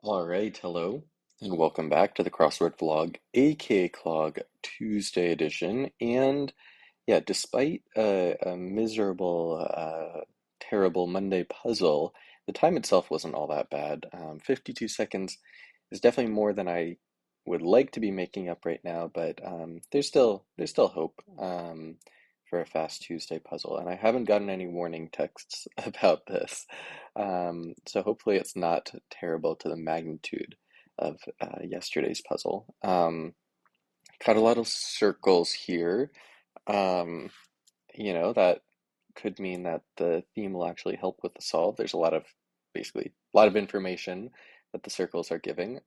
All right, hello, and welcome back to the Crossword Vlog, aka Clog Tuesday edition. And yeah, despite a miserable, terrible Monday puzzle, the time itself wasn't all that bad. 52 seconds is definitely more than I would like to be making up right now, but there's still hope for a fast Tuesday puzzle. And I haven't gotten any warning texts about this, so hopefully it's not terrible to the magnitude of yesterday's puzzle. Got a lot of circles here. Um, that could mean that the theme will actually help with the solve. There's basically, a lot of information that the circles are giving.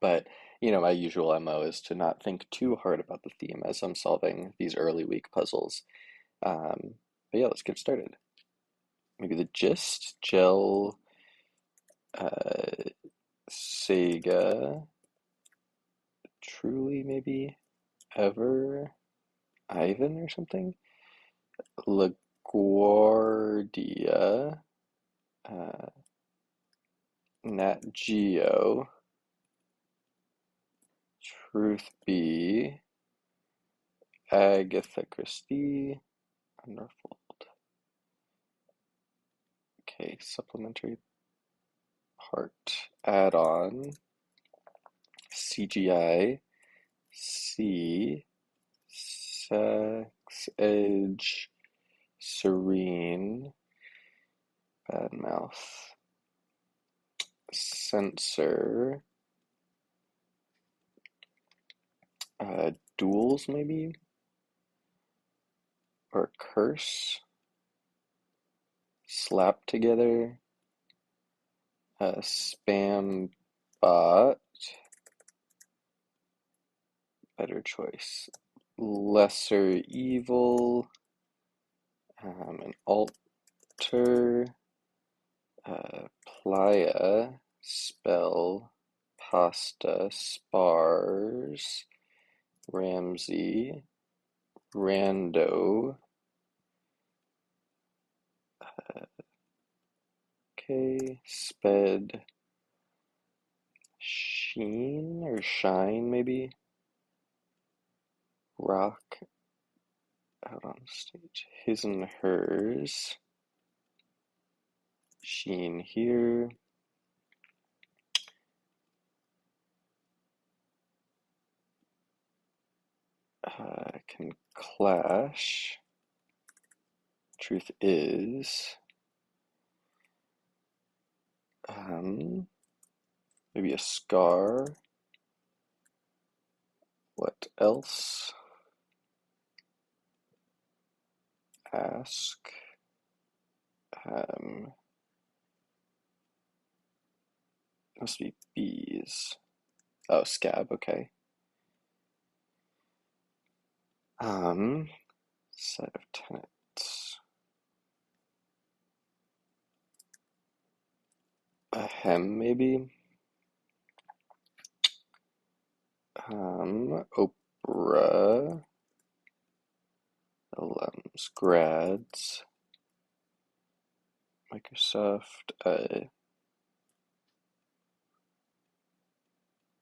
But, my usual MO is to not think too hard about the theme as I'm solving these early week puzzles. Um, but yeah, let's get started. Maybe the gist, gel, uh, Sega, truly, maybe, ever, Ivan or something? LaGuardia, uh, Nat Geo, Truth Be, Agatha Christie, Underfold. Okay, supplementary part, add-on, CGI, C, Sex Edge, Serene, Badmouth, Censor, Duels maybe, or Curse, Slap Together, Spam Bot, better choice, Lesser Evil, an Alter, Playa, Spell, Pasta, Spars, Ramsey, Rando, okay, Sped, Sheen or Shine maybe, Rock out on stage, His and Hers, Sheen here, can clash, Truth is, maybe a Scar, what else, Ask, um, must be bees, oh, Scab, okay, set of tenets, a hem maybe, Oprah, LMs, grads, Microsoft,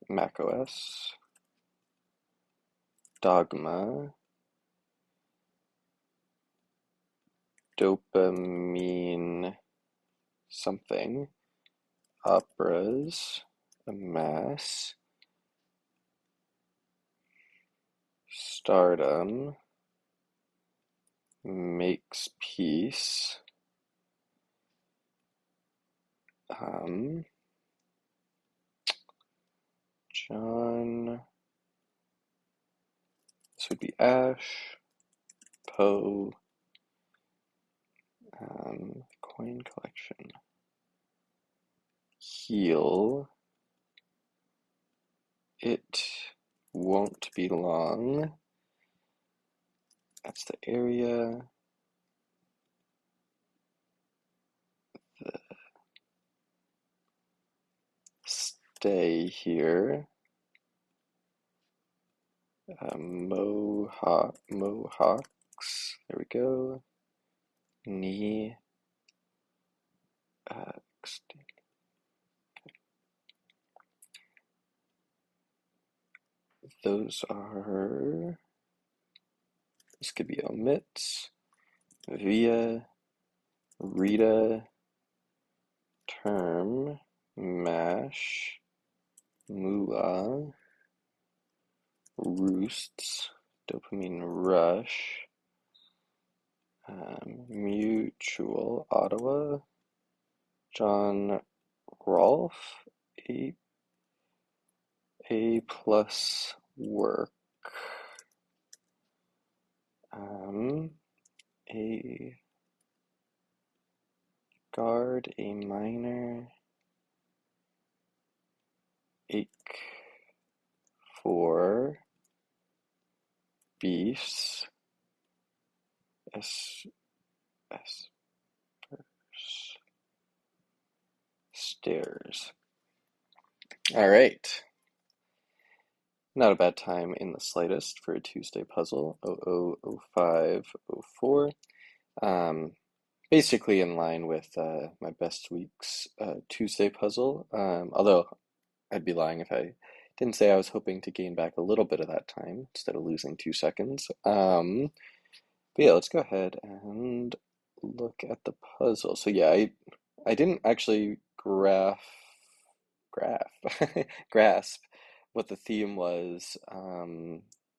Mac OS, Dogma, dopamine, something, operas, amass, stardom, makes peace, John, this would be Ash, Poe, coin collection, heal, it won't be long, that's the area, the stay here, mohawks, there we go, knee, extend, those are, this could be omits, via, Rita, term, mash, moolah, roosts, dopamine rush, mutual, Ottawa, John Rolfe, A plus work, a guard, a minor, ache for beefs, s s stairs. All right. Not a bad time in the slightest for a Tuesday puzzle. 000504. Um, Basically in line with my best week's Tuesday puzzle. Although I'd be lying if I didn't say I was hoping to gain back a little bit of that time instead of losing 2 seconds. But yeah, let's go ahead and look at the puzzle. So yeah, I didn't actually graph grasp what the theme was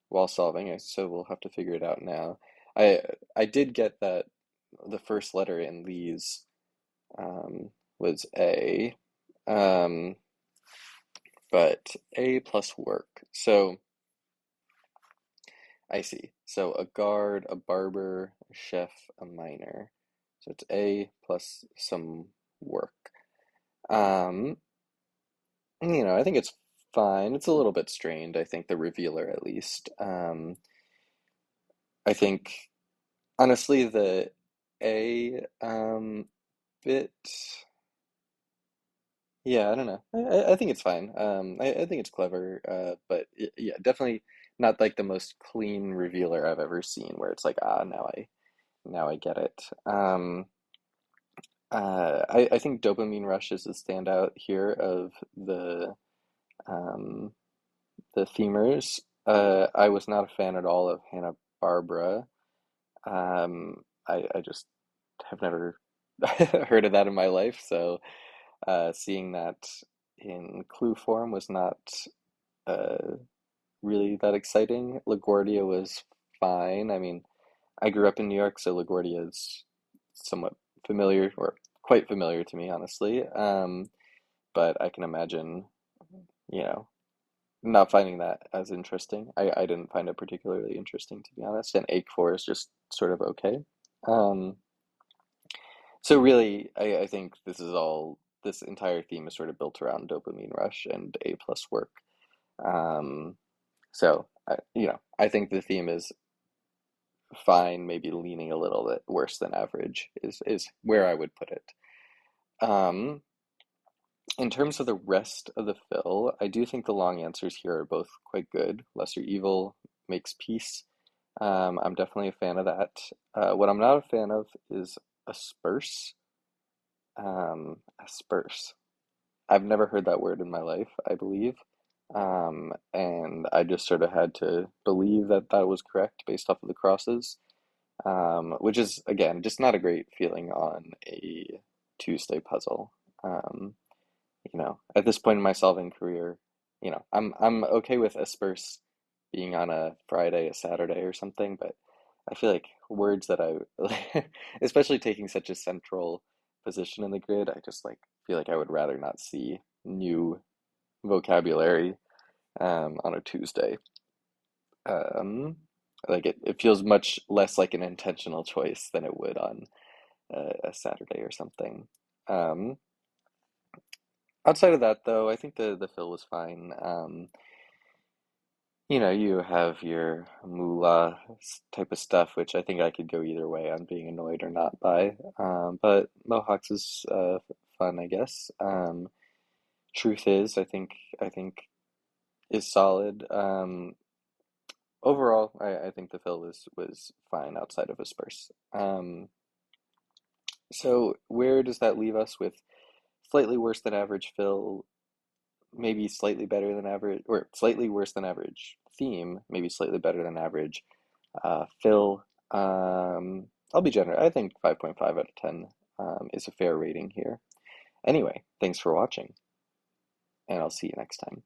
while solving it, so we'll have to figure it out now. I I did get that the first letter in these was A, um, but A plus work. So I see. So a guard, a barber, a chef, a miner. So it's A plus some work. Um, I think it's fine. It's a little bit strained, I think, the revealer at least. I think honestly the A bit, yeah, I don't know. I think it's fine. I think it's clever, but yeah, definitely not like the most clean revealer I've ever seen where it's like, ah, now I get it. I think Dopamine Rush is the standout here of um, the themers. I was not a fan at all of Hanna-Barbera. I just have never heard of that in my life, so seeing that in clue form was not uh, really that exciting. LaGuardia was fine. I mean, I grew up in New York, so LaGuardia is somewhat familiar or quite familiar to me, honestly. But I can imagine, you know, not finding that as interesting. I didn't find it particularly interesting, to be honest. And Ache 4 is just sort of okay. Um, so really, I think this entire theme is sort of built around dopamine rush and A plus work. Um, I think the theme is fine, maybe leaning a little bit worse than average is where I would put it. Um, in terms of the rest of the fill, I do think the long answers here are both quite good. Lesser evil makes peace. I'm definitely a fan of that. What I'm not a fan of is asperse. Asperse. I've never heard that word in my life, I believe. And I just sort of had to believe that that was correct based off of the crosses, which is, again, just not a great feeling on a Tuesday puzzle. Um, at this point in my solving career, I'm okay with asperse being on a Friday, a Saturday, or something, but I feel like words that especially taking such a central position in the grid, I just like feel like I would rather not see new vocabulary on a Tuesday. Um, like it feels much less like an intentional choice than it would on a Saturday or something. Um, Outside of that, though, I think the fill was fine. You have your moolah type of stuff, which I think I could go either way on being annoyed or not by. But Mohawks is fun, I guess. Truth is, I think is solid. Overall, I think the fill was fine outside of Asperse. So where does that leave us with slightly worse than average fill, maybe slightly better than average, or slightly worse than average theme, maybe slightly better than average fill. I'll be generous. I think 5.5 out of 10 is a fair rating here. Anyway, thanks for watching, and I'll see you next time.